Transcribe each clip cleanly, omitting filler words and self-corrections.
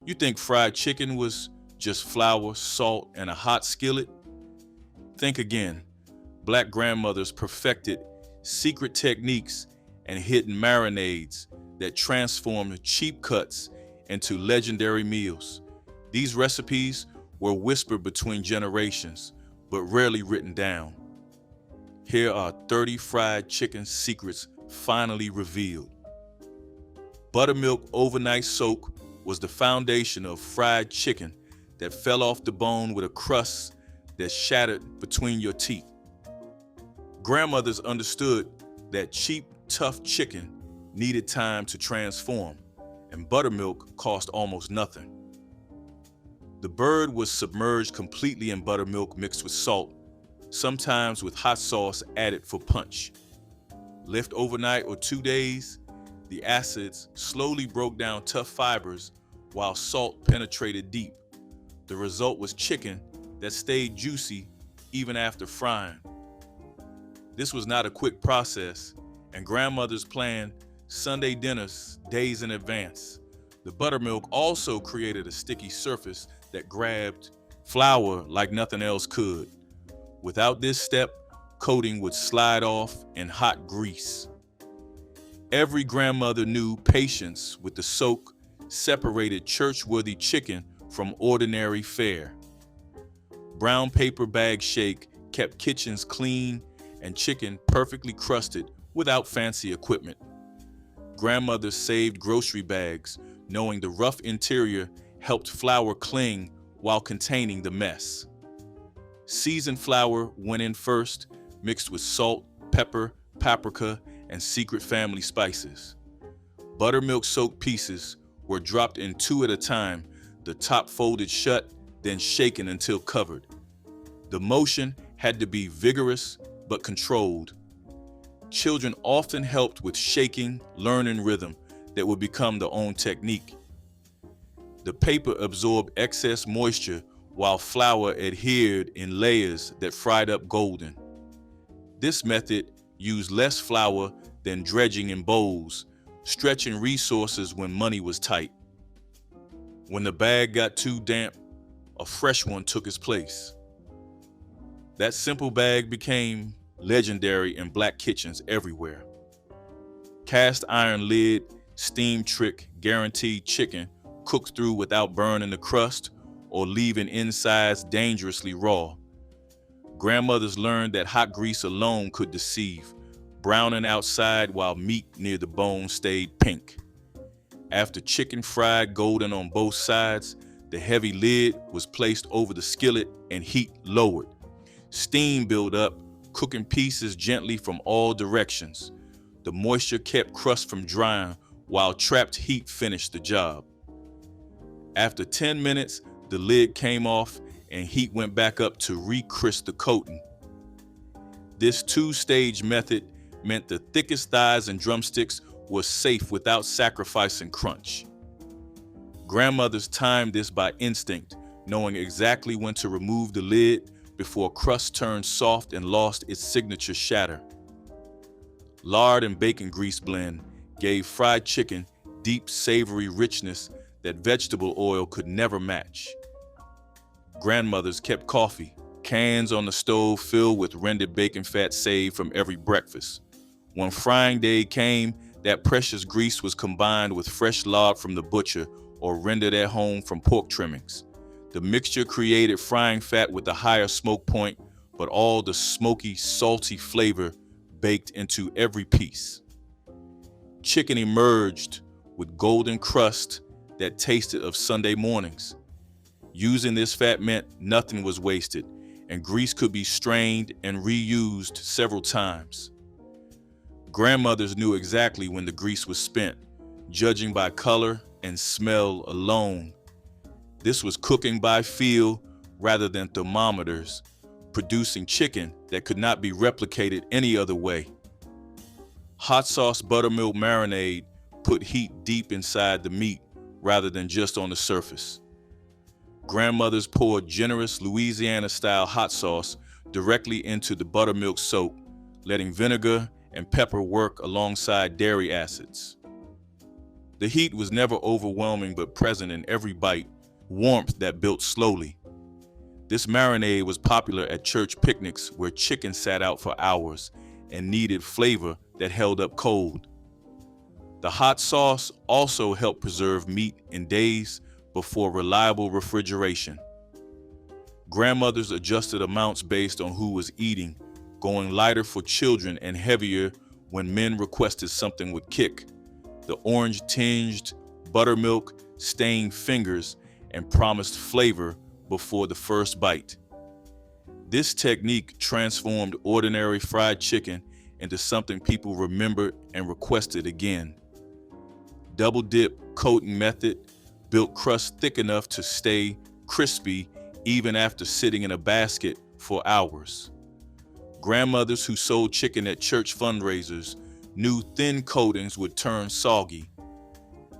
You think fried chicken was just flour, salt, and a hot skillet? Think again. Black grandmothers perfected secret techniques and hidden marinades that transformed cheap cuts into legendary meals. These recipes were whispered between generations, but rarely written down. Here are 30 fried chicken secrets finally revealed. Buttermilk overnight soak was the foundation of fried chicken that fell off the bone with a crust that shattered between your teeth. Grandmothers understood that cheap, tough chicken needed time to transform, and buttermilk cost almost nothing. The bird was submerged completely in buttermilk mixed with salt, sometimes with hot sauce added for punch. Left overnight or 2 days, the acids slowly broke down tough fibers while salt penetrated deep. The result was chicken that stayed juicy even after frying. This was not a quick process, and grandmothers planned Sunday dinners days in advance. The buttermilk also created a sticky surface that grabbed flour like nothing else could. Without this step, coating would slide off in hot grease. Every grandmother knew patience with the soak separated church-worthy chicken from ordinary fare. Brown paper bag shake kept kitchens clean and chicken perfectly crusted without fancy equipment. Grandmothers saved grocery bags, knowing the rough interior helped flour cling while containing the mess. Seasoned flour went in first, mixed with salt, pepper, paprika, and secret family spices. Buttermilk-soaked pieces were dropped in 2 at a time, the top folded shut, then shaken until covered. The motion had to be vigorous but controlled. Children often helped with shaking, learning rhythm that would become their own technique. The paper absorbed excess moisture while flour adhered in layers that fried up golden. This method used less flour than dredging in bowls, stretching resources when money was tight. When the bag got too damp, a fresh one took its place. That simple bag became legendary in black kitchens everywhere. Cast iron lid, steam trick guaranteed chicken cooked through without burning the crust or leaving insides dangerously raw. Grandmothers learned that hot grease alone could deceive, browning outside while meat near the bone stayed pink. After chicken fried golden on both sides, the heavy lid was placed over the skillet and heat lowered. Steam built up, cooking pieces gently from all directions. The moisture kept crust from drying while trapped heat finished the job. After 10 minutes, the lid came off and heat went back up to re-crisp the coating. This 2-stage method meant the thickest thighs and drumsticks were safe without sacrificing crunch. Grandmothers timed this by instinct, knowing exactly when to remove the lid before crust turned soft and lost its signature shatter. Lard and bacon grease blend gave fried chicken deep, savory richness that vegetable oil could never match. Grandmothers kept coffee, cans on the stove filled with rendered bacon fat saved from every breakfast. When frying day came, that precious grease was combined with fresh lard from the butcher or rendered at home from pork trimmings. The mixture created frying fat with a higher smoke point, but all the smoky, salty flavor baked into every piece. Chicken emerged with golden crust that tasted of Sunday mornings. Using this fat meant nothing was wasted, and grease could be strained and reused several times. Grandmothers knew exactly when the grease was spent, judging by color and smell alone. This was cooking by feel rather than thermometers, producing chicken that could not be replicated any other way. Hot sauce buttermilk marinade put heat deep inside the meat rather than just on the surface. Grandmothers poured generous Louisiana-style hot sauce directly into the buttermilk soak, letting vinegar and pepper work alongside dairy acids. The heat was never overwhelming but present in every bite, warmth that built slowly. This marinade was popular at church picnics where chicken sat out for hours and needed flavor that held up cold. The hot sauce also helped preserve meat in days before reliable refrigeration. Grandmothers adjusted amounts based on who was eating, going lighter for children and heavier when men requested something with kick. The orange-tinged buttermilk stained fingers and promised flavor before the first bite. This technique transformed ordinary fried chicken into something people remembered and requested again. Double dip coating method built crust thick enough to stay crispy even after sitting in a basket for hours. Grandmothers who sold chicken at church fundraisers knew thin coatings would turn soggy.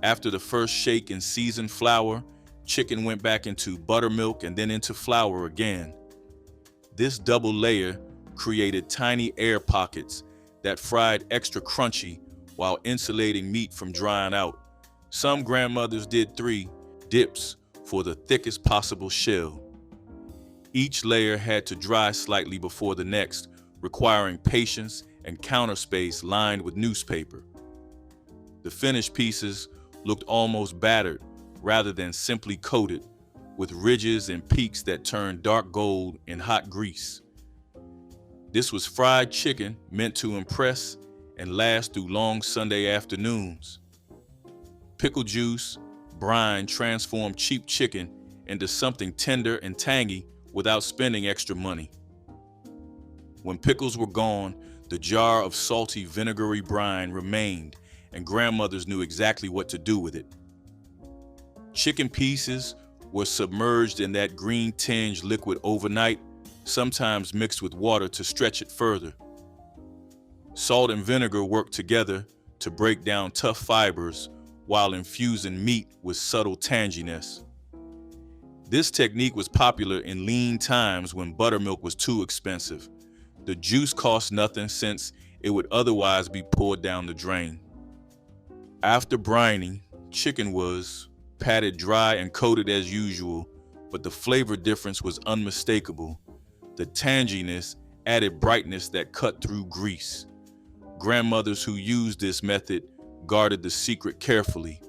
After the first shake in seasoned flour, chicken went back into buttermilk and then into flour again. This double layer created tiny air pockets that fried extra crunchy while insulating meat from drying out. Some grandmothers did 3 dips for the thickest possible shell. Each layer had to dry slightly before the next, requiring patience and counter space lined with newspaper. The finished pieces looked almost battered rather than simply coated, with ridges and peaks that turned dark gold in hot grease. This was fried chicken meant to impress and last through long Sunday afternoons. Pickle juice, brine transformed cheap chicken into something tender and tangy without spending extra money. When pickles were gone, the jar of salty vinegary brine remained, and grandmothers knew exactly what to do with it. Chicken pieces were submerged in that green-tinged liquid overnight, sometimes mixed with water to stretch it further. Salt and vinegar worked together to break down tough fibers while infusing meat with subtle tanginess. This technique was popular in lean times when buttermilk was too expensive. The juice cost nothing since it would otherwise be poured down the drain. After brining, chicken was patted dry and coated as usual, but the flavor difference was unmistakable. The tanginess added brightness that cut through grease. Grandmothers who used this method guarded the secret carefully.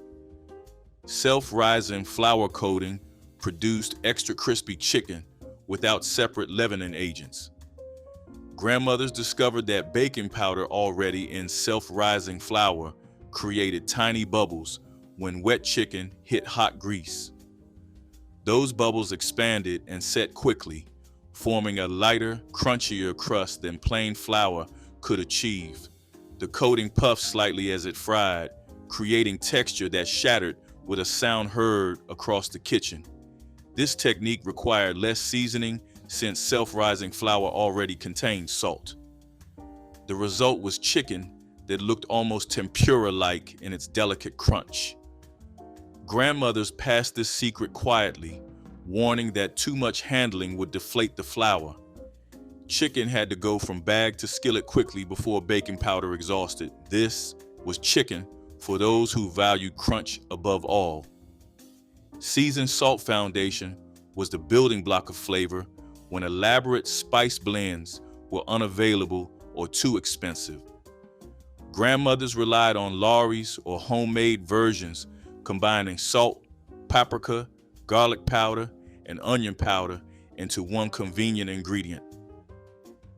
Self-rising flour coating produced extra crispy chicken without separate leavening agents. Grandmothers discovered that baking powder already in self-rising flour created tiny bubbles when wet chicken hit hot grease. Those bubbles expanded and set quickly, forming a lighter, crunchier crust than plain flour could achieve. The coating puffed slightly as it fried, creating texture that shattered with a sound heard across the kitchen. This technique required less seasoning since self-rising flour already contained salt. The result was chicken that looked almost tempura-like in its delicate crunch. Grandmothers passed this secret quietly, warning that too much handling would deflate the flour. Chicken had to go from bag to skillet quickly before baking powder exhausted. This was chicken for those who valued crunch above all. Seasoned salt foundation was the building block of flavor when elaborate spice blends were unavailable or too expensive. Grandmothers relied on Lawry's or homemade versions, combining salt, paprika, garlic powder, and onion powder into one convenient ingredient.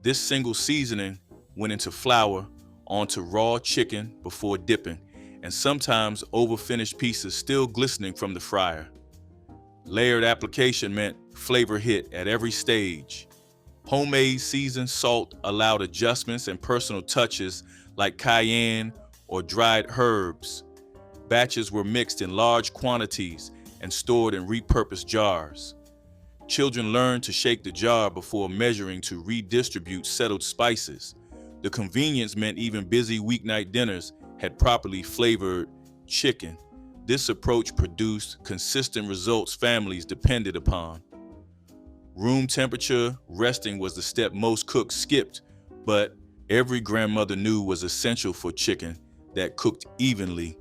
This single seasoning went into flour, onto raw chicken before dipping, and sometimes over-finished pieces still glistening from the fryer. Layered application meant flavor hit at every stage. Homemade seasoned salt allowed adjustments and personal touches like cayenne or dried herbs. Batches were mixed in large quantities and stored in repurposed jars. Children learned to shake the jar before measuring to redistribute settled spices. The convenience meant even busy weeknight dinners had properly flavored chicken. This approach produced consistent results families depended upon. Room temperature resting was the step most cooks skipped, but every grandmother knew was essential for chicken that cooked evenly,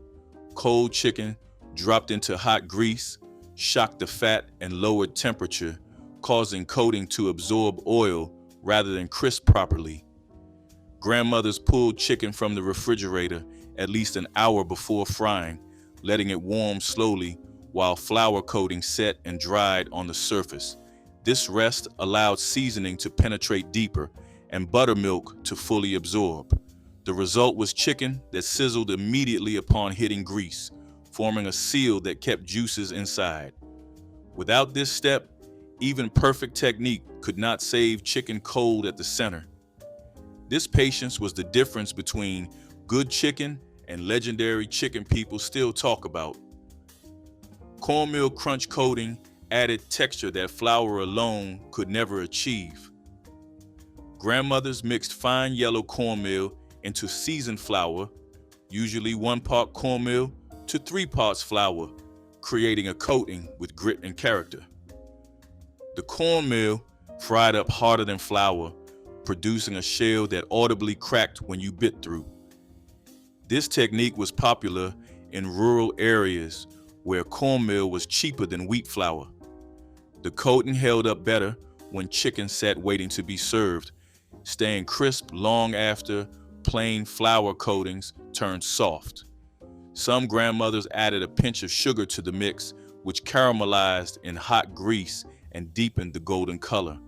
Cold chicken dropped into hot grease, shocked the fat and lowered temperature, causing coating to absorb oil rather than crisp properly. Grandmothers pulled chicken from the refrigerator at least an hour before frying, letting it warm slowly while flour coating set and dried on the surface. This rest allowed seasoning to penetrate deeper and buttermilk to fully absorb. The result was chicken that sizzled immediately upon hitting grease, forming a seal that kept juices inside. Without this step, even perfect technique could not save chicken cold at the center. This patience was the difference between good chicken and legendary chicken people still talk about. Cornmeal crunch coating added texture that flour alone could never achieve. Grandmothers mixed fine yellow cornmeal into seasoned flour, usually 1 part cornmeal to 3 parts flour, creating a coating with grit and character. The cornmeal fried up harder than flour, producing a shell that audibly cracked when you bit through. This technique was popular in rural areas where cornmeal was cheaper than wheat flour. The coating held up better when chicken sat waiting to be served, staying crisp long after plain flour coatings turned soft. Some grandmothers added a pinch of sugar to the mix, which caramelized in hot grease and deepened the golden color.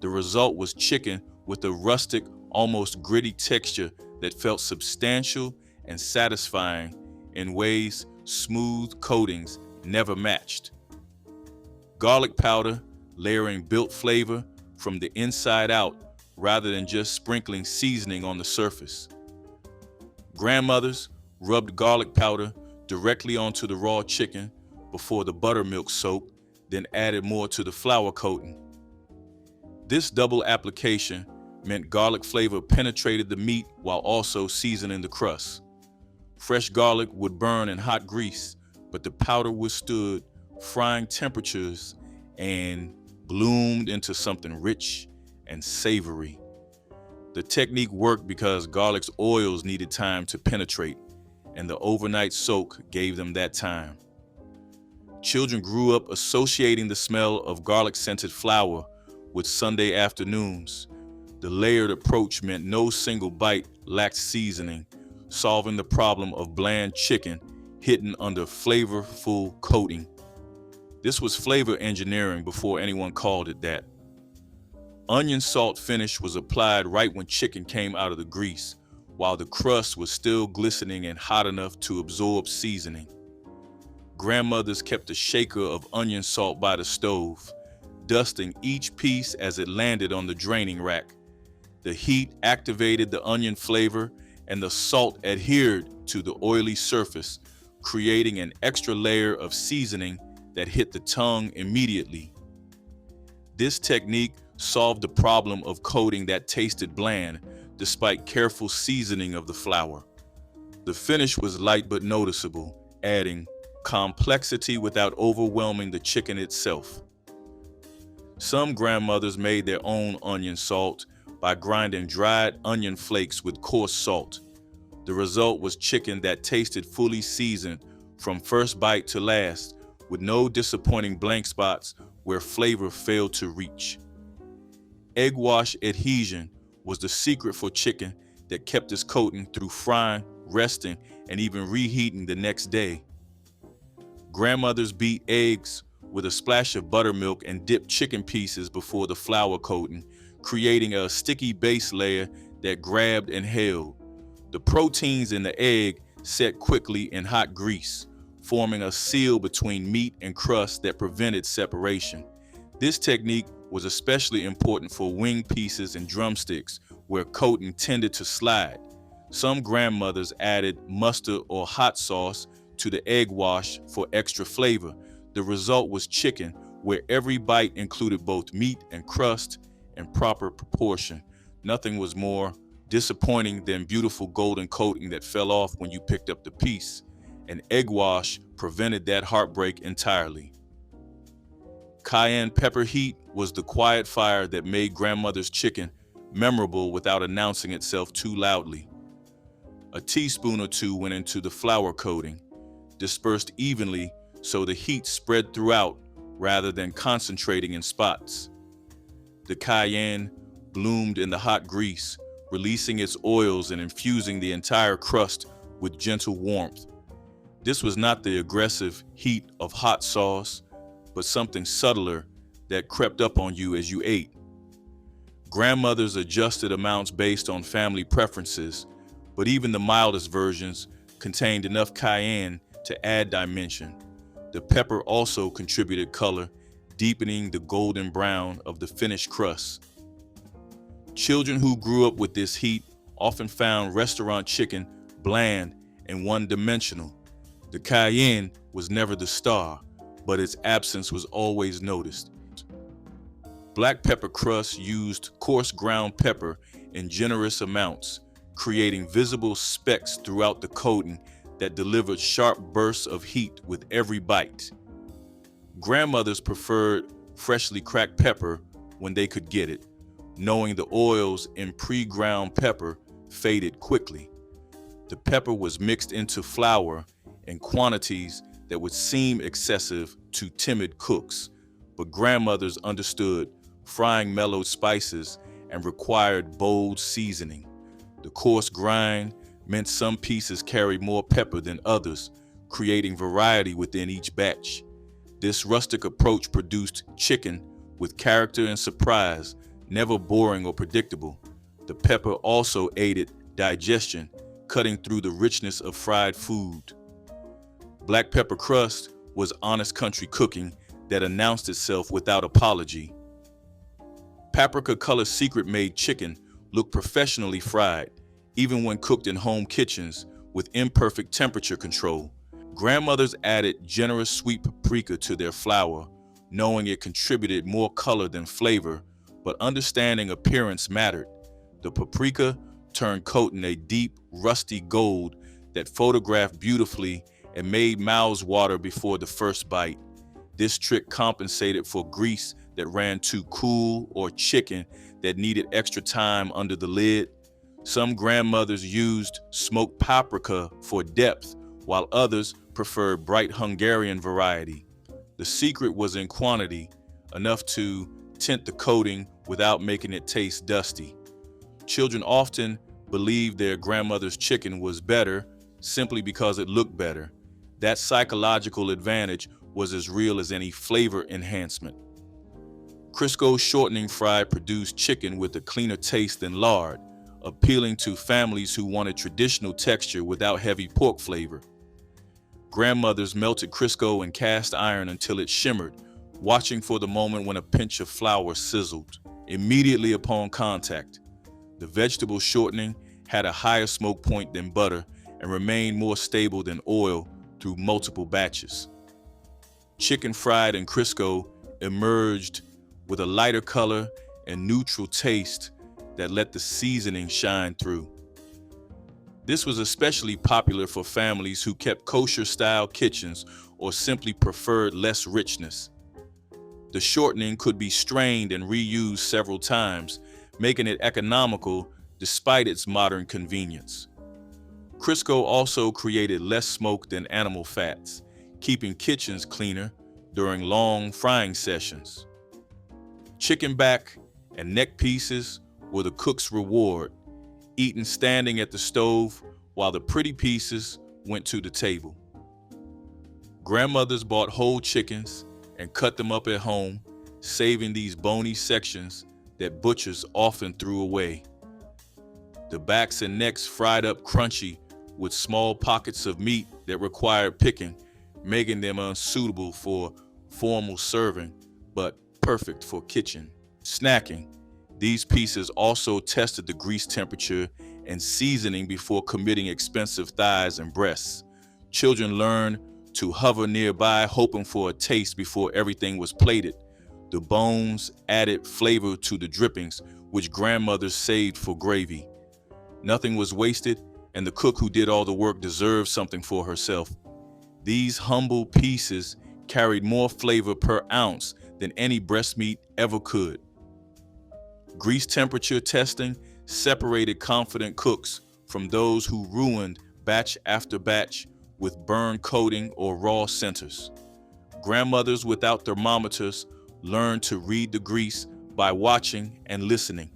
The result was chicken with a rustic, almost gritty texture that felt substantial and satisfying in ways smooth coatings never matched. Garlic powder layering built flavor from the inside out rather than just sprinkling seasoning on the surface. Grandmothers rubbed garlic powder directly onto the raw chicken before the buttermilk soaked, then added more to the flour coating. This double application meant garlic flavor penetrated the meat while also seasoning the crust. Fresh garlic would burn in hot grease, but the powder withstood frying temperatures and bloomed into something rich and savory. The technique worked because garlic's oils needed time to penetrate, and the overnight soak gave them that time. Children grew up associating the smell of garlic-scented flour with Sunday afternoons. The layered approach meant no single bite lacked seasoning, solving the problem of bland chicken hidden under flavorful coating. This was flavor engineering before anyone called it that. Onion salt finish was applied right when chicken came out of the grease, while the crust was still glistening and hot enough to absorb seasoning. Grandmothers kept a shaker of onion salt by the stove, dusting each piece as it landed on the draining rack. The heat activated the onion flavor, and the salt adhered to the oily surface, creating an extra layer of seasoning that hit the tongue immediately. This technique solved the problem of coating that tasted bland, despite careful seasoning of the flour. The finish was light but noticeable, adding complexity without overwhelming the chicken itself. Some grandmothers made their own onion salt by grinding dried onion flakes with coarse salt. The result was chicken that tasted fully seasoned from first bite to last, with no disappointing blank spots where flavor failed to reach. Egg wash adhesion was the secret for chicken that kept its coating through frying, resting, and even reheating the next day. Grandmothers beat eggs with a splash of buttermilk and dipped chicken pieces before the flour coating, creating a sticky base layer that grabbed and held. The proteins in the egg set quickly in hot grease, forming a seal between meat and crust that prevented separation. This technique was especially important for wing pieces and drumsticks, where coating tended to slide. Some grandmothers added mustard or hot sauce to the egg wash for extra flavor. The result was chicken where every bite included both meat and crust in proper proportion. Nothing was more disappointing than beautiful golden coating that fell off when you picked up the piece. An egg wash prevented that heartbreak entirely. Cayenne pepper heat was the quiet fire that made grandmother's chicken memorable without announcing itself too loudly. A teaspoon or two went into the flour coating. dispersed evenly so the heat spread throughout rather than concentrating in spots. The cayenne bloomed in the hot grease, releasing its oils and infusing the entire crust with gentle warmth. This was not the aggressive heat of hot sauce, but something subtler that crept up on you as you ate. Grandmothers adjusted amounts based on family preferences, but even the mildest versions contained enough cayenne to add dimension. The pepper also contributed color, deepening the golden brown of the finished crust. Children who grew up with this heat often found restaurant chicken bland and one-dimensional. The cayenne was never the star, but its absence was always noticed. Black pepper crust used coarse ground pepper in generous amounts, creating visible specks throughout the coating that delivered sharp bursts of heat with every bite. Grandmothers preferred freshly cracked pepper when they could get it, knowing the oils in pre-ground pepper faded quickly. The pepper was mixed into flour in quantities that would seem excessive to timid cooks, but grandmothers understood frying mellowed spices and required bold seasoning. The coarse grind meant some pieces carried more pepper than others, creating variety within each batch. This rustic approach produced chicken with character and surprise, never boring or predictable. The pepper also aided digestion, cutting through the richness of fried food. Black pepper crust was honest country cooking that announced itself without apology. Paprika color secret-made chicken looked professionally fried, even when cooked in home kitchens with imperfect temperature control. Grandmothers added generous sweet paprika to their flour, knowing it contributed more color than flavor, but understanding appearance mattered. The paprika turned coating a deep, rusty gold that photographed beautifully and made mouths water before the first bite. This trick compensated for grease that ran too cool or chicken that needed extra time under the lid. Some grandmothers used smoked paprika for depth, while others preferred bright Hungarian variety. The secret was in quantity, enough to tint the coating without making it taste dusty. Children often believed their grandmother's chicken was better simply because it looked better. That psychological advantage was as real as any flavor enhancement. Crisco shortening fry produced chicken with a cleaner taste than lard, appealing to families who wanted traditional texture without heavy pork flavor. Grandmothers melted Crisco in cast iron until it shimmered, watching for the moment when a pinch of flour sizzled. Immediately upon contact, the vegetable shortening had a higher smoke point than butter and remained more stable than oil through multiple batches. Chicken fried in Crisco emerged with a lighter color and neutral taste that let the seasoning shine through. This was especially popular for families who kept kosher-style kitchens or simply preferred less richness. The shortening could be strained and reused several times, making it economical despite its modern convenience. Crisco also created less smoke than animal fats, keeping kitchens cleaner during long frying sessions. Chicken back and neck pieces were the cook's reward, eaten standing at the stove while the pretty pieces went to the table. Grandmothers bought whole chickens and cut them up at home, saving these bony sections that butchers often threw away. The backs and necks fried up crunchy with small pockets of meat that required picking, making them unsuitable for formal serving, but perfect for kitchen snacking. These pieces also tested the grease temperature and seasoning before committing expensive thighs and breasts. Children learned to hover nearby, hoping for a taste before everything was plated. The bones added flavor to the drippings, which grandmothers saved for gravy. Nothing was wasted, and the cook who did all the work deserved something for herself. These humble pieces carried more flavor per ounce than any breast meat ever could. Grease temperature testing separated confident cooks from those who ruined batch after batch with burn coating or raw centers. Grandmothers without thermometers learned to read the grease by watching and listening.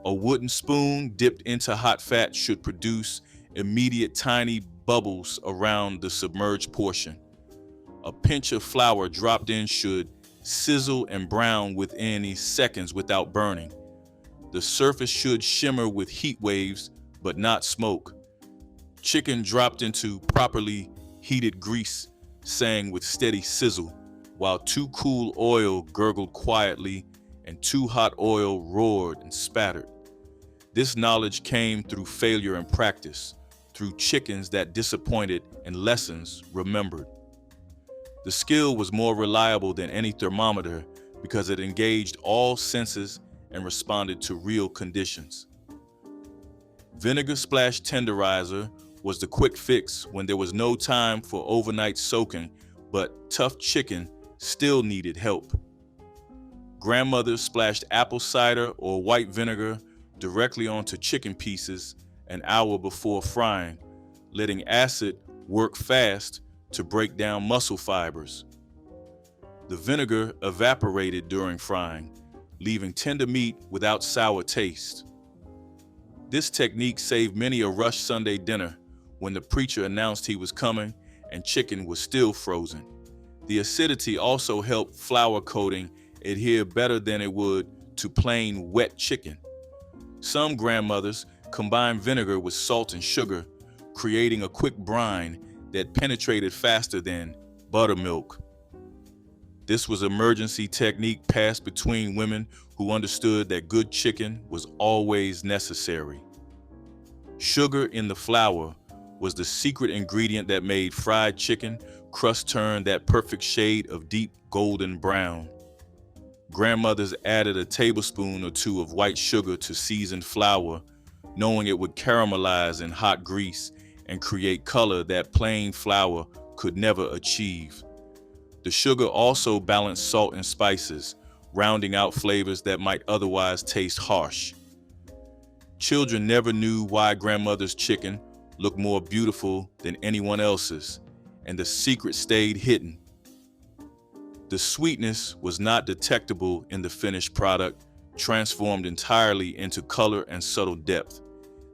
A wooden spoon dipped into hot fat should produce immediate tiny bubbles around the submerged portion. A pinch of flour dropped in should sizzle and brown within seconds without burning. The surface should shimmer with heat waves, but not smoke. Chicken dropped into properly heated grease sang with steady sizzle, while too cool oil gurgled quietly and too hot oil roared and spattered. This knowledge came through failure and practice, through chickens that disappointed and lessons remembered. The skill was more reliable than any thermometer because it engaged all senses and responded to real conditions. Vinegar splash tenderizer was the quick fix when there was no time for overnight soaking, but tough chicken still needed help. Grandmothers splashed apple cider or white vinegar directly onto chicken pieces an hour before frying, letting acid work fast to break down muscle fibers. The vinegar evaporated during frying, leaving tender meat without sour taste. This technique saved many a rushed Sunday dinner when the preacher announced he was coming and chicken was still frozen. The acidity also helped flour coating adhere better than it would to plain wet chicken. Some grandmothers combined vinegar with salt and sugar, creating a quick brine that penetrated faster than buttermilk. This was emergency technique passed between women who understood that good chicken was always necessary. Sugar in the flour was the secret ingredient that made fried chicken crust turn that perfect shade of deep golden brown. Grandmothers added a tablespoon or two of white sugar to seasoned flour, knowing it would caramelize in hot grease and create color that plain flour could never achieve. The sugar also balanced salt and spices, rounding out flavors that might otherwise taste harsh. Children never knew why grandmother's chicken looked more beautiful than anyone else's, and the secret stayed hidden. The sweetness was not detectable in the finished product, transformed entirely into color and subtle depth.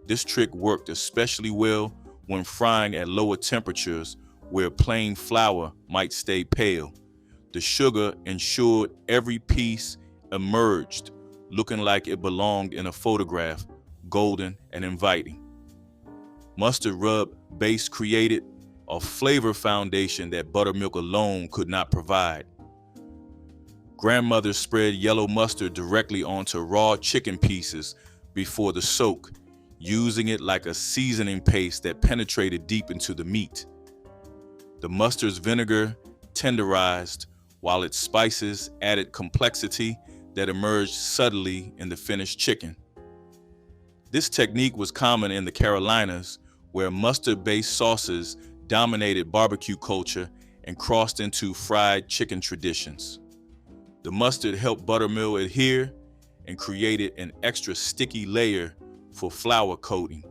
This trick worked especially well when frying at lower temperatures where plain flour might stay pale. The sugar ensured every piece emerged, looking like it belonged in a photograph, golden and inviting. Mustard rub base created a flavor foundation that buttermilk alone could not provide. Grandmothers spread yellow mustard directly onto raw chicken pieces before the soak, using it like a seasoning paste that penetrated deep into the meat. The mustard's vinegar tenderized, while its spices added complexity that emerged subtly in the finished chicken. This technique was common in the Carolinas, where mustard-based sauces dominated barbecue culture and crossed into fried chicken traditions. The mustard helped buttermilk adhere and created an extra sticky layer for flour coating.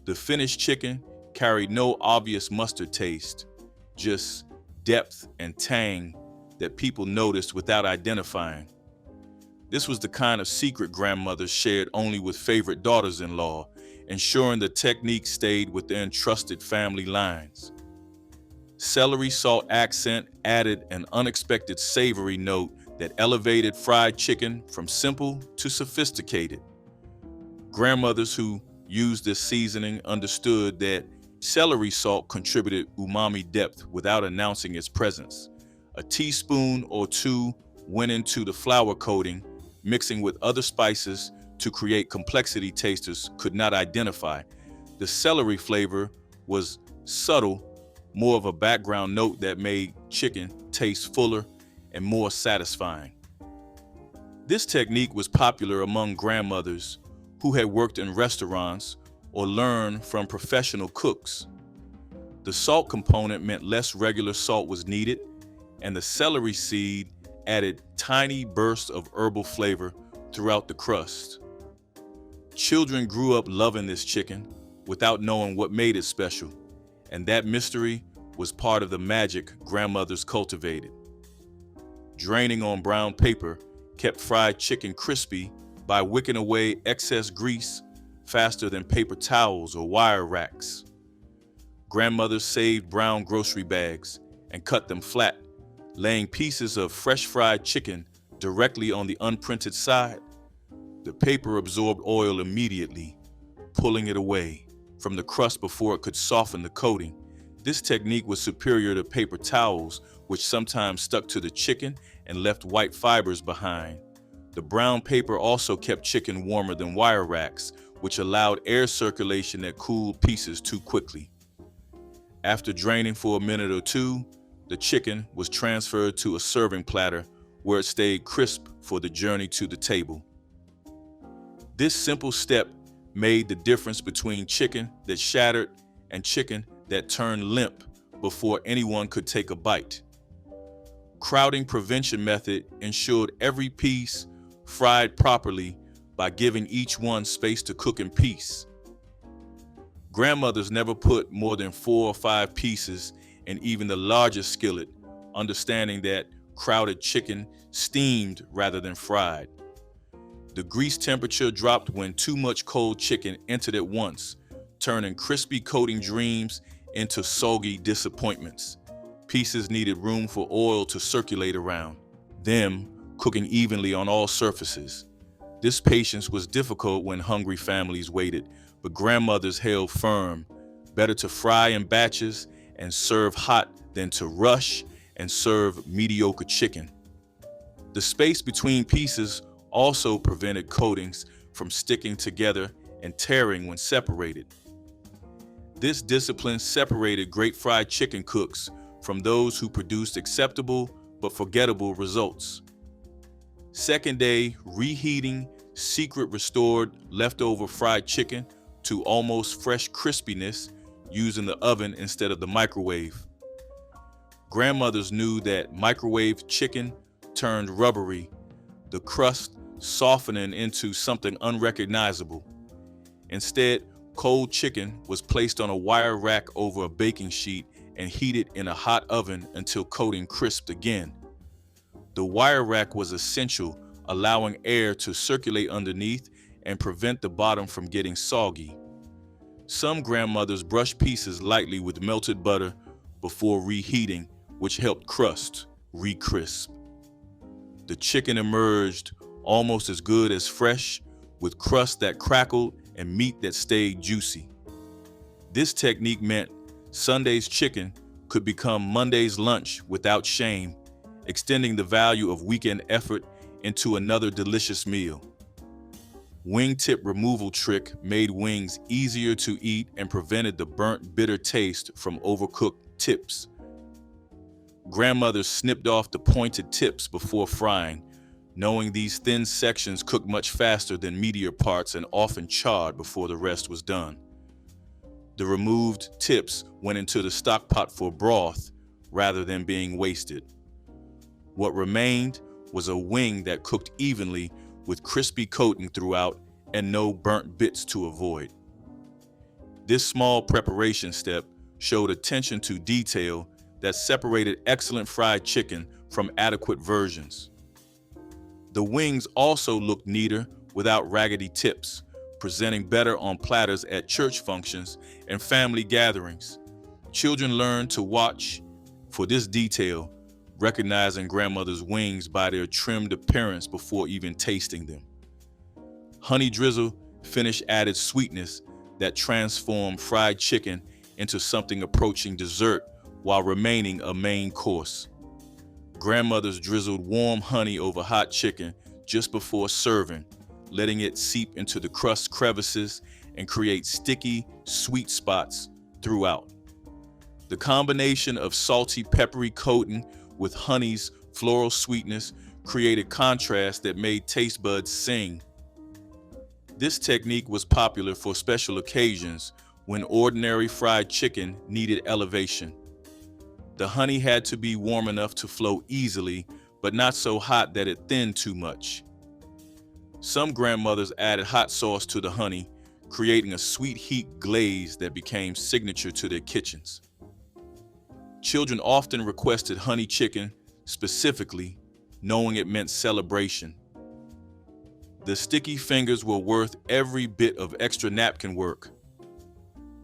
The finished chicken carried no obvious mustard taste, just depth and tang that people noticed without identifying. This was the kind of secret grandmothers shared only with favorite daughters-in-law, ensuring the technique stayed within trusted family lines. Celery salt accent added an unexpected savory note that elevated fried chicken from simple to sophisticated. Grandmothers who used this seasoning understood that celery salt contributed umami depth without announcing its presence. A teaspoon or two went into the flour coating, mixing with other spices to create complexity tasters could not identify. The celery flavor was subtle, more of a background note that made chicken taste fuller and more satisfying. This technique was popular among grandmothers who had worked in restaurants or learned from professional cooks. The salt component meant less regular salt was needed, and the celery seed added tiny bursts of herbal flavor throughout the crust. Children grew up loving this chicken without knowing what made it special, and that mystery was part of the magic grandmothers cultivated. Draining on brown paper kept fried chicken crispy by wicking away excess grease faster than paper towels or wire racks. Grandmothers saved brown grocery bags and cut them flat, laying pieces of fresh fried chicken directly on the unprinted side. The paper absorbed oil immediately, pulling it away from the crust before it could soften the coating. This technique was superior to paper towels, which sometimes stuck to the chicken and left white fibers behind. The brown paper also kept chicken warmer than wire racks, which allowed air circulation that cooled pieces too quickly. After draining for a minute or two, the chicken was transferred to a serving platter where it stayed crisp for the journey to the table. This simple step made the difference between chicken that shattered and chicken that turned limp before anyone could take a bite. Crowding prevention method ensured every piece fried properly by giving each one space to cook in peace. Grandmothers never put more than 4 or 5 pieces in even the largest skillet, understanding that crowded chicken steamed rather than fried. The grease temperature dropped when too much cold chicken entered at once, turning crispy coating dreams into soggy disappointments. Pieces needed room for oil to circulate around, them cooking evenly on all surfaces. This patience was difficult when hungry families waited, but grandmothers held firm. Better to fry in batches and serve hot than to rush and serve mediocre chicken. The space between pieces also prevented coatings from sticking together and tearing when separated. This discipline separated great fried chicken cooks from those who produced acceptable but forgettable results. Second day, reheating secret restored leftover fried chicken to almost fresh crispiness using the oven instead of the microwave. Grandmothers knew that microwave chicken turned rubbery, the crust softening into something unrecognizable. Instead, cold chicken was placed on a wire rack over a baking sheet and heated in a hot oven until coating crisped again. The wire rack was essential, allowing air to circulate underneath and prevent the bottom from getting soggy. Some grandmothers brushed pieces lightly with melted butter before reheating, which helped crust re-crisp. The chicken emerged almost as good as fresh, with crust that crackled and meat that stayed juicy. This technique meant Sunday's chicken could become Monday's lunch without shame, extending the value of weekend effort into another delicious meal. Wingtip removal trick made wings easier to eat and prevented the burnt, bitter taste from overcooked tips. Grandmothers snipped off the pointed tips before frying, knowing these thin sections cooked much faster than meatier parts and often charred before the rest was done. The removed tips went into the stock pot for broth rather than being wasted. What remained was a wing that cooked evenly with crispy coating throughout and no burnt bits to avoid. This small preparation step showed attention to detail that separated excellent fried chicken from adequate versions. The wings also looked neater without raggedy tips, presenting better on platters at church functions and family gatherings. Children learned to watch for this detail, recognizing grandmother's wings by their trimmed appearance before even tasting them. Honey drizzle finish added sweetness that transformed fried chicken into something approaching dessert while remaining a main course. Grandmothers drizzled warm honey over hot chicken just before serving, letting it seep into the crust crevices and create sticky, sweet spots throughout. The combination of salty, peppery coating with honey's floral sweetness created contrast that made taste buds sing. This technique was popular for special occasions when ordinary fried chicken needed elevation. The honey had to be warm enough to flow easily, but not so hot that it thinned too much. Some grandmothers added hot sauce to the honey, creating a sweet heat glaze that became signature to their kitchens. Children often requested honey chicken specifically, knowing it meant celebration. The sticky fingers were worth every bit of extra napkin work.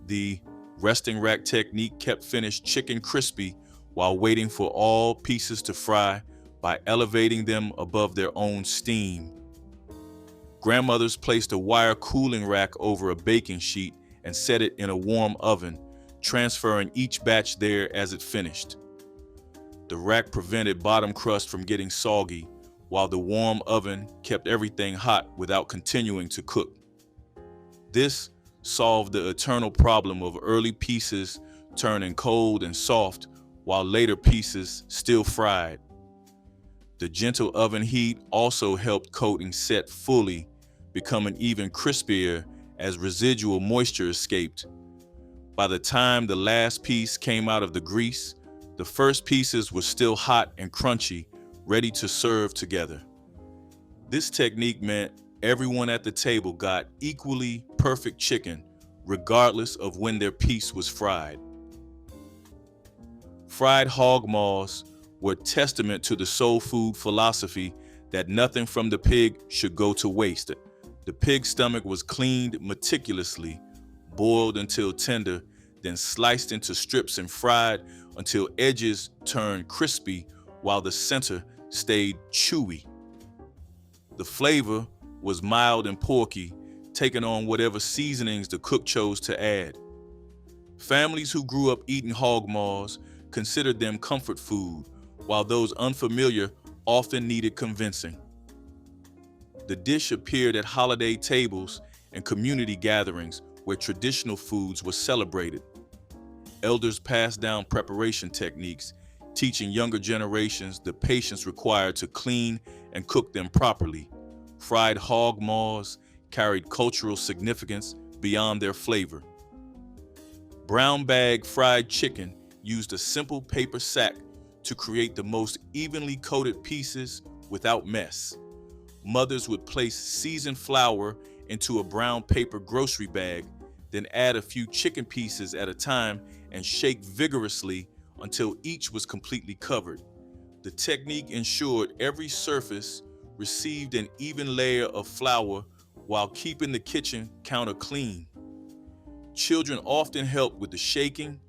The resting rack technique kept finished chicken crispy while waiting for all pieces to fry by elevating them above their own steam. Grandmothers placed a wire cooling rack over a baking sheet and set it in a warm oven, transferring each batch there as it finished. The rack prevented bottom crust from getting soggy, while the warm oven kept everything hot without continuing to cook. This solved the eternal problem of early pieces turning cold and soft while later pieces still fried. The gentle oven heat also helped coating set fully, becoming even crispier as residual moisture escaped. By the time the last piece came out of the grease, the first pieces were still hot and crunchy, ready to serve together. This technique meant everyone at the table got equally perfect chicken, regardless of when their piece was fried. Fried hog maws were testament to the soul food philosophy that nothing from the pig should go to waste. The pig's stomach was cleaned meticulously, boiled until tender, then sliced into strips and fried until edges turned crispy while the center stayed chewy. The flavor was mild and porky, taking on whatever seasonings the cook chose to add. Families who grew up eating hog maws considered them comfort food, while those unfamiliar often needed convincing. The dish appeared at holiday tables and community gatherings where traditional foods were celebrated. Elders passed down preparation techniques, teaching younger generations the patience required to clean and cook them properly. Fried hog maws carried cultural significance beyond their flavor. Brown bag fried chicken used a simple paper sack to create the most evenly coated pieces without mess. Mothers would place seasoned flour into a brown paper grocery bag, then add a few chicken pieces at a time and shake vigorously until each was completely covered. The technique ensured every surface received an even layer of flour while keeping the kitchen counter clean. Children often helped with the shaking,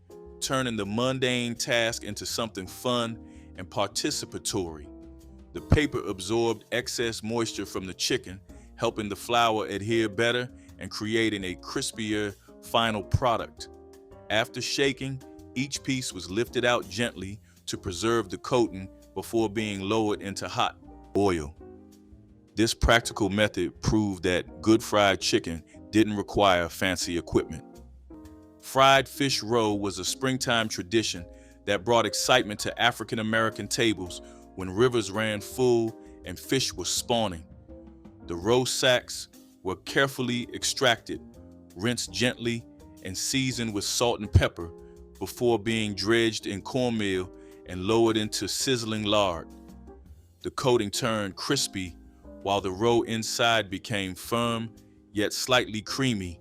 turning the mundane task into something fun and participatory. The paper absorbed excess moisture from the chicken, helping the flour adhere better and creating a crispier final product. After shaking, each piece was lifted out gently to preserve the coating before being lowered into hot oil. This practical method proved that good fried chicken didn't require fancy equipment. Fried fish roe was a springtime tradition that brought excitement to African American tables when rivers ran full and fish were spawning. The roe sacks were carefully extracted, rinsed gently, and seasoned with salt and pepper before being dredged in cornmeal and lowered into sizzling lard. The coating turned crispy while the roe inside became firm yet slightly creamy,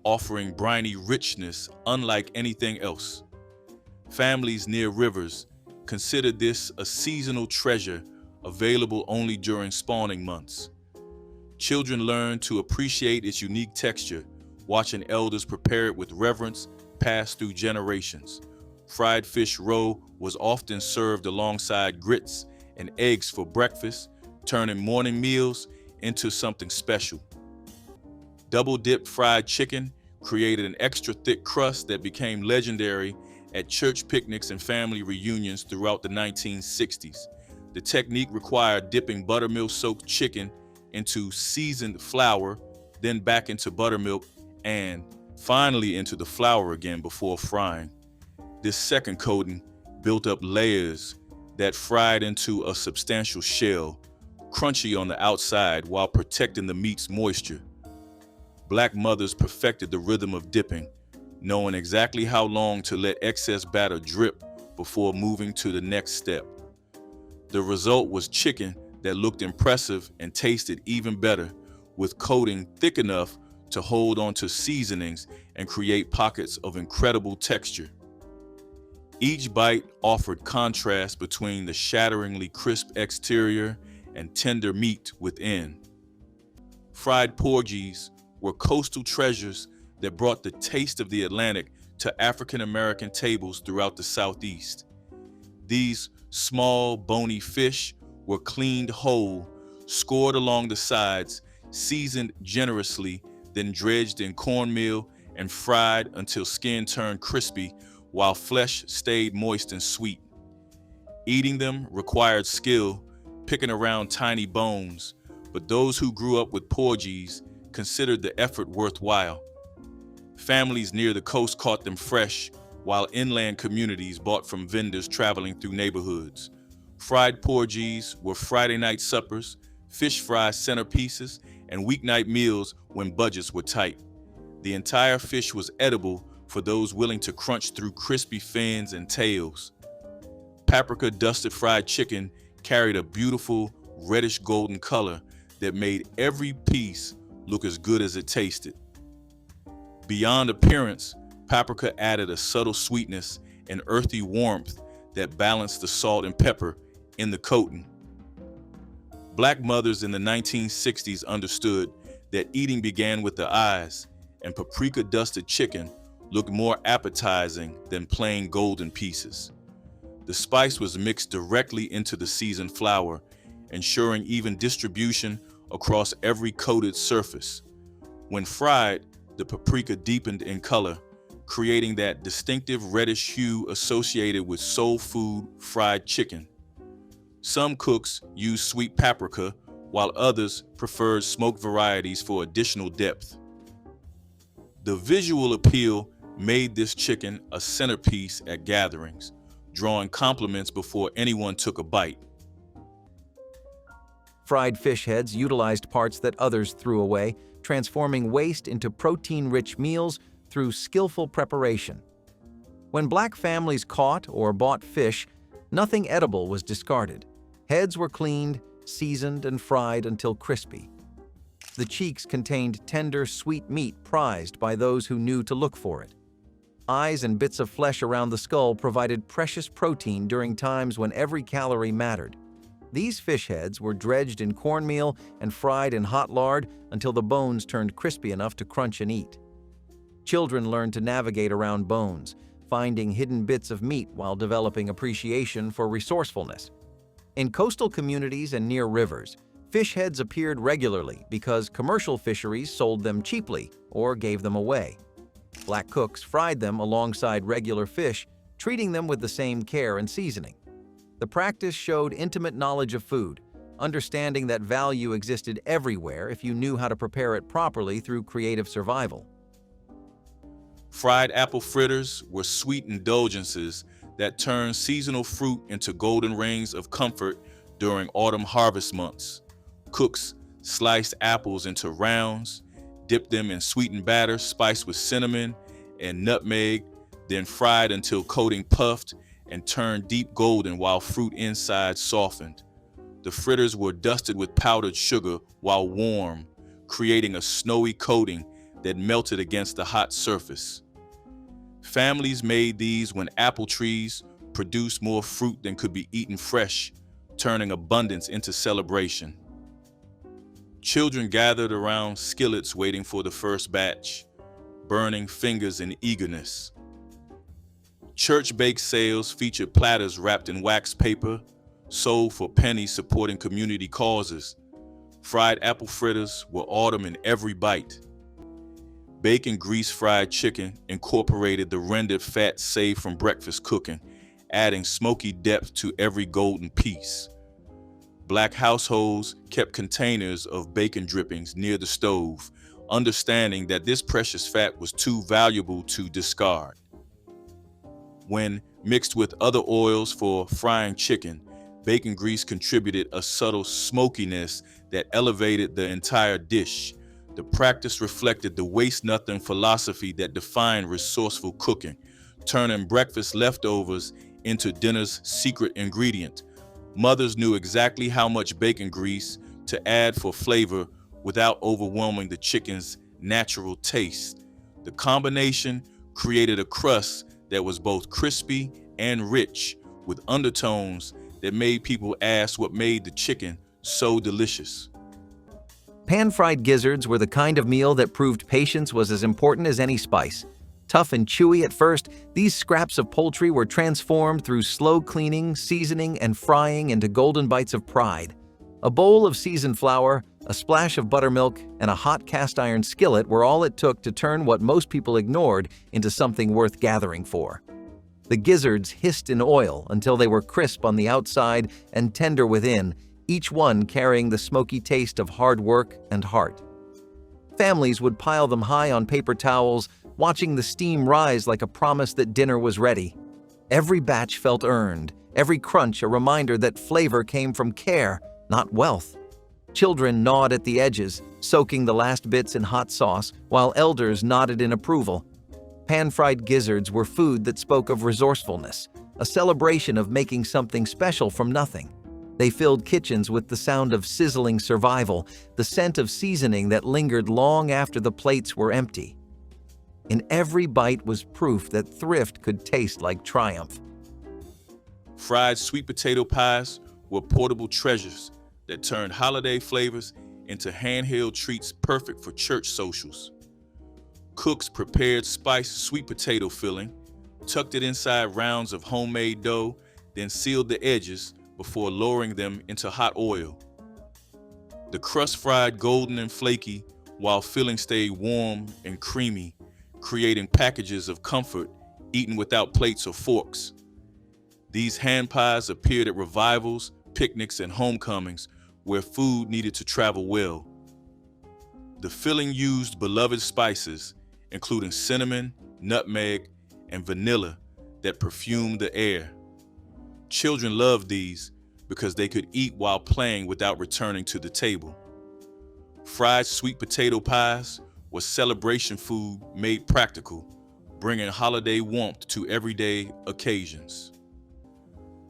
offering briny richness unlike anything else. Families near rivers considered this a seasonal treasure available only during spawning months. Children learned to appreciate its unique texture, watching elders prepare it with reverence passed through generations. Fried fish roe was often served alongside grits and eggs for breakfast, turning morning meals into something special. Double-dipped fried chicken created an extra thick crust that became legendary at church picnics and family reunions throughout the 1960s. The technique required dipping buttermilk-soaked chicken into seasoned flour, then back into buttermilk, and finally into the flour again before frying. This second coating built up layers that fried into a substantial shell, crunchy on the outside while protecting the meat's moisture. Black mothers perfected the rhythm of dipping, knowing exactly how long to let excess batter drip before moving to the next step. The result was chicken that looked impressive and tasted even better, with coating thick enough to hold onto seasonings and create pockets of incredible texture. Each bite offered contrast between the shatteringly crisp exterior and tender meat within. Fried porgies were coastal treasures that brought the taste of the Atlantic to African American tables throughout the Southeast. These small, bony fish were cleaned whole, scored along the sides, seasoned generously, then dredged in cornmeal and fried until skin turned crispy while flesh stayed moist and sweet. Eating them required skill, picking around tiny bones, but those who grew up with porgies considered the effort worthwhile. Families near the coast caught them fresh, while inland communities bought from vendors traveling through neighborhoods. Fried porgies were Friday night suppers, fish fry centerpieces, and weeknight meals when budgets were tight. The entire fish was edible for those willing to crunch through crispy fins and tails. Paprika dusted fried chicken carried a beautiful reddish golden color that made every piece look as good as it tasted. Beyond appearance, paprika added a subtle sweetness and earthy warmth that balanced the salt and pepper in the coating. Black mothers in the 1960s understood that eating began with the eyes, and paprika-dusted chicken looked more appetizing than plain golden pieces. The spice was mixed directly into the seasoned flour, ensuring even distribution across every coated surface. When fried, the paprika deepened in color, creating that distinctive reddish hue associated with soul food fried chicken. Some cooks used sweet paprika, while others preferred smoked varieties for additional depth. The visual appeal made this chicken a centerpiece at gatherings, drawing compliments before anyone took a bite. Fried fish heads utilized parts that others threw away, transforming waste into protein-rich meals through skillful preparation. When Black families caught or bought fish, nothing edible was discarded. Heads were cleaned, seasoned, and fried until crispy. The cheeks contained tender, sweet meat prized by those who knew to look for it. Eyes and bits of flesh around the skull provided precious protein during times when every calorie mattered. These fish heads were dredged in cornmeal and fried in hot lard until the bones turned crispy enough to crunch and eat. Children learned to navigate around bones, finding hidden bits of meat while developing appreciation for resourcefulness. In coastal communities and near rivers, fish heads appeared regularly because commercial fisheries sold them cheaply or gave them away. Black cooks fried them alongside regular fish, treating them with the same care and seasoning. The practice showed intimate knowledge of food, understanding that value existed everywhere if you knew how to prepare it properly through creative survival. Fried apple fritters were sweet indulgences that turned seasonal fruit into golden rings of comfort during autumn harvest months. Cooks sliced apples into rounds, dipped them in sweetened batter spiced with cinnamon and nutmeg, then fried until coating puffed and turned deep golden while fruit inside softened. The fritters were dusted with powdered sugar while warm, creating a snowy coating that melted against the hot surface. Families made these when apple trees produced more fruit than could be eaten fresh, turning abundance into celebration. Children gathered around skillets waiting for the first batch, burning fingers in eagerness. Church bake sales featured platters wrapped in wax paper, sold for pennies supporting community causes. Fried apple fritters were autumn in every bite. Bacon grease fried chicken incorporated the rendered fat saved from breakfast cooking, adding smoky depth to every golden piece. Black households kept containers of bacon drippings near the stove, understanding that this precious fat was too valuable to discard. When mixed with other oils for frying chicken, bacon grease contributed a subtle smokiness that elevated the entire dish. The practice reflected the waste-nothing philosophy that defined resourceful cooking, turning breakfast leftovers into dinner's secret ingredient. Mothers knew exactly how much bacon grease to add for flavor without overwhelming the chicken's natural taste. The combination created a crust that was both crispy and rich, with undertones that made people ask what made the chicken so delicious. Pan-fried gizzards were the kind of meal that proved patience was as important as any spice. Tough and chewy at first, these scraps of poultry were transformed through slow cleaning, seasoning, and frying into golden bites of pride. A bowl of seasoned flour, a splash of buttermilk, and a hot cast-iron skillet were all it took to turn what most people ignored into something worth gathering for. The gizzards hissed in oil until they were crisp on the outside and tender within, each one carrying the smoky taste of hard work and heart. Families would pile them high on paper towels, watching the steam rise like a promise that dinner was ready. Every batch felt earned, every crunch a reminder that flavor came from care, not wealth. Children gnawed at the edges, soaking the last bits in hot sauce, while elders nodded in approval. Pan-fried gizzards were food that spoke of resourcefulness, a celebration of making something special from nothing. They filled kitchens with the sound of sizzling survival, the scent of seasoning that lingered long after the plates were empty. In every bite was proof that thrift could taste like triumph. Fried sweet potato pies were portable treasures that turned holiday flavors into handheld treats perfect for church socials. Cooks prepared spiced sweet potato filling, tucked it inside rounds of homemade dough, then sealed the edges before lowering them into hot oil. The crust fried golden and flaky while filling stayed warm and creamy, creating packages of comfort eaten without plates or forks. These hand pies appeared at revivals, picnics, and homecomings where food needed to travel well. The filling used beloved spices, including cinnamon, nutmeg, and vanilla that perfumed the air. Children loved these because they could eat while playing without returning to the table. Fried sweet potato pies was celebration food made practical, bringing holiday warmth to everyday occasions.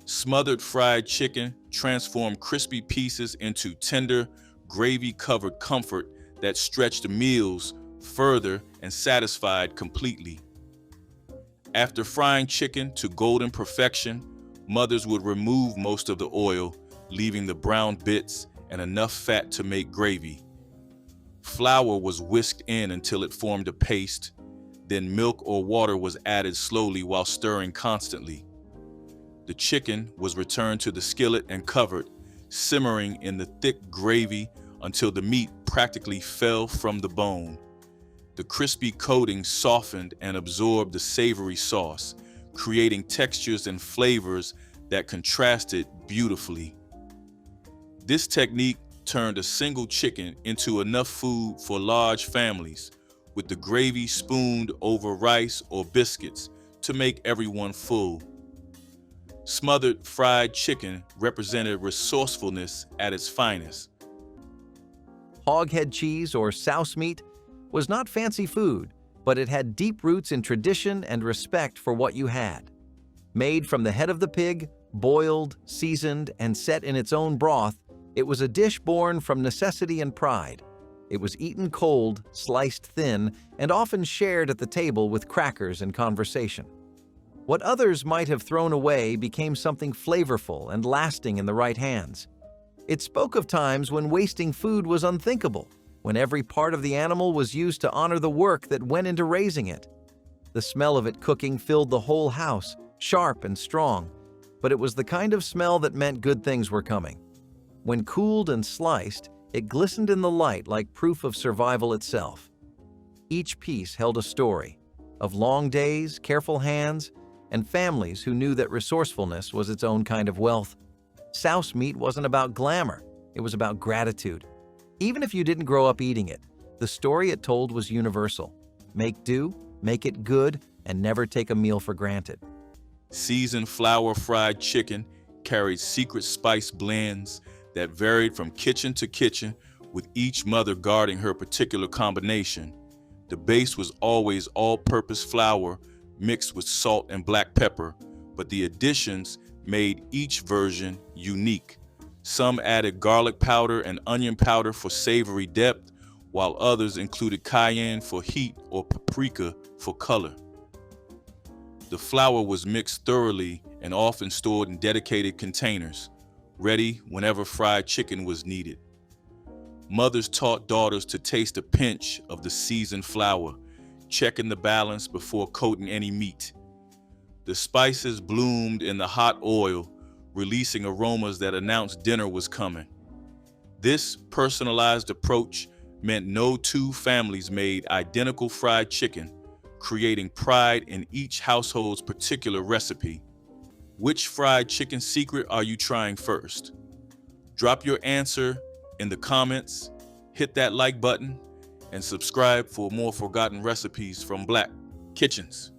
Smothered fried chicken transformed crispy pieces into tender, gravy-covered comfort that stretched meals further and satisfied completely. After frying chicken to golden perfection, mothers would remove most of the oil, leaving the brown bits and enough fat to make gravy. Flour was whisked in until it formed a paste, then milk or water was added slowly while stirring constantly. The chicken was returned to the skillet and covered, simmering in the thick gravy until the meat practically fell from the bone. The crispy coating softened and absorbed the savory sauce, creating textures and flavors that contrasted beautifully. This technique turned a single chicken into enough food for large families, with the gravy spooned over rice or biscuits to make everyone full. Smothered fried chicken represented resourcefulness at its finest. Hoghead cheese, or souse meat, was not fancy food, but it had deep roots in tradition and respect for what you had. Made from the head of the pig, boiled, seasoned, and set in its own broth, it was a dish born from necessity and pride. It was eaten cold, sliced thin, and often shared at the table with crackers and conversation. What others might have thrown away became something flavorful and lasting in the right hands. It spoke of times when wasting food was unthinkable, when every part of the animal was used to honor the work that went into raising it. The smell of it cooking filled the whole house, sharp and strong, but it was the kind of smell that meant good things were coming. When cooled and sliced, it glistened in the light like proof of survival itself. Each piece held a story of long days, careful hands, and families who knew that resourcefulness was its own kind of wealth. Souse meat wasn't about glamour, it was about gratitude. Even if you didn't grow up eating it, the story it told was universal. Make do, make it good, and never take a meal for granted. Seasoned flour fried chicken carried secret spice blends that varied from kitchen to kitchen, with each mother guarding her particular combination. The base was always all-purpose flour mixed with salt and black pepper, but the additions made each version unique. Some added garlic powder and onion powder for savory depth, while others included cayenne for heat or paprika for color. The flour was mixed thoroughly and often stored in dedicated containers, ready whenever fried chicken was needed. Mothers taught daughters to taste a pinch of the seasoned flour, checking the balance before coating any meat. The spices bloomed in the hot oil, releasing aromas that announced dinner was coming. This personalized approach meant no two families made identical fried chicken, creating pride in each household's particular recipe. Which fried chicken secret are you trying first? Drop your answer in the comments, hit that like button, and subscribe for more forgotten recipes from Black Kitchens.